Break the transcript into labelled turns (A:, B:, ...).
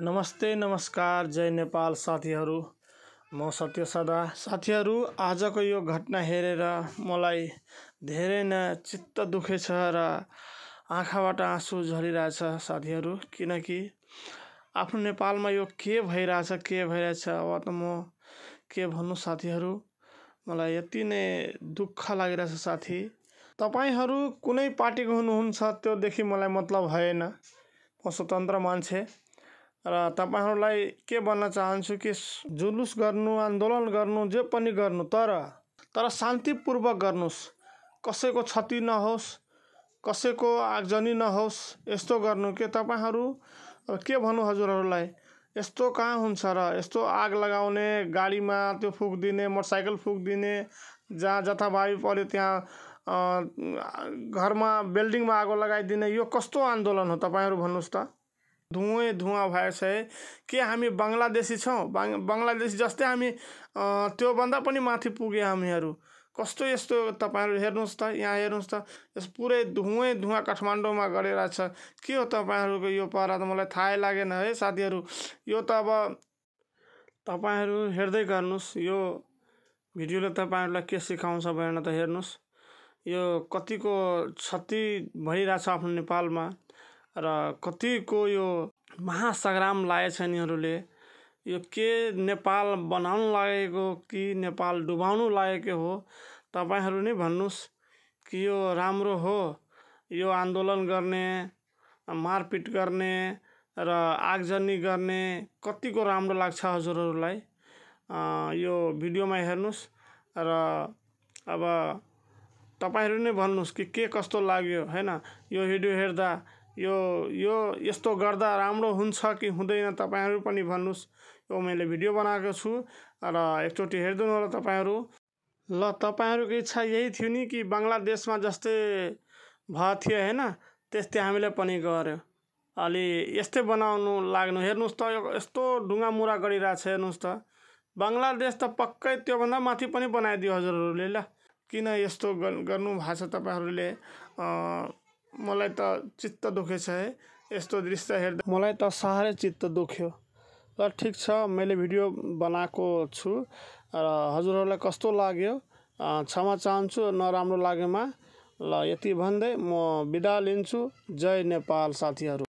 A: नमस्ते नमस्कार जय नेपाल साथीहरू। म सत्य सदा। साथीहरू, आजको यो घटना हेरेर मलाई धेरै नै चित्त दुखेछ र आँखाबाट आँसु झरिरहेछ साथीहरू। किनकि आफ्नो नेपालमा यो के भइरहेछ अब त म के भन्नु साथीहरू। मलाई यति नै दुःख लागिरहेछ साथी। तपाईहरू कुनै पार्टीको हुनुहुन्छ त्योदेखि मलाई मतलब भएन। म स्वतन्त्र मान्छे र तपाईहरूलाई के भन्न चाहन्छु कि जुलुस गर्नु, आन्दोलन गर्नु, जे पनि गर्नु, तर शान्तिपूर्वक गर्नुस्। कसैको क्षति नहोस्, कसैको आगजनी नहोस्, यस्तो गर्नु के तपाईहरू। के भन्नु हजुरहरूलाई, यस्तो कहाँ हुन्छ र? यस्तो आग लगाउने, गाडीमा त्यो फुक्दिने, मोटरसाइकल फुक्दिने, जहाँ जथाभावी पर्यो त्यहाँ घरमा बिल्डिङमा आगो लगाइदिने, यो कस्तो आन्दोलन हो तपाईहरू भन्नुहोस् त। धुवाँ भएछ है। के हामी बङ्गलादेशी छौँ? बङ्गलादेशी जस्तै हामी त्योभन्दा पनि माथि पुगे हामीहरू। कस्तो यस्तो तपाईहरू हेर्नुहोस् त, यहाँ हेर्नुहोस् त, यस पुरै धुवाँ काठमाडौँमा गरिरहेछ। के हो तपाईहरूको यो पारा त मलाई थाहै लागेन है साथीहरू। यो त अब तपाईहरू हेर्दै गर्नुहोस्। यो भिडियोले तपाईँहरूलाई के सिकाउँछ भनेर त हेर्नुहोस्। यो कतिको क्षति भइरहेछ आफ्नो नेपालमा र कतिको यो महासङ्ग्राम लाएछ यिनीहरूले। यो के नेपाल बनाउन लागेको कि नेपाल डुबाउनु लागेको हो? तपाईहरू नै भन्नुहोस् कि यो राम्रो हो? यो आन्दोलन गर्ने, मारपिट गर्ने र आगजनी गर्ने कतिको राम्रो लाग्छ हजुरहरूलाई? यो भिडियोमा हेर्नुहोस् र अब तपाईहरू नै भन्नुहोस् कि के कस्तो लाग्यो हैन। यो भिडियो हेर्दा यो यस्तो गर्दा राम्रो हुन्छ कि हुँदैन, तपाईहरू पनि भन्नुहोस्। यो मैले भिडियो बनाएको छु र एकचोटि हेरिदिनु होला तपाईहरू। ल, तपाईहरूको इच्छा यही थियो नि कि बङ्गलादेशमा जस्तै भयो थियो हैन, त्यस्तै हामीले पनि गर्यो। अलि यस्तै बनाउनु लाग्नु। हेर्नुहोस् त, यस्तो ढुङ्गामुरा गरिरहेछ हेर्नुहोस् त। बङ्गलादेश त पक्कै त्योभन्दा माथि पनि बनाइदियो हजुरहरूले। ल, किन यस्तो गर्नु भएको छ तपाईहरूले? मलाई त चित्त दुखेछ है यस्तो दृश्य हेर्दा। मलाई त साह्रै चित्त दुख्यो। ल, ठिक छ, मैले भिडियो बनाएको छु र हजुरहरूलाई कस्तो लाग्यो क्षमा चाहन्छु नराम्रो लागेमा। ल, यति भन्दै म बिदा लिन्छु। जय नेपाल साथीहरू।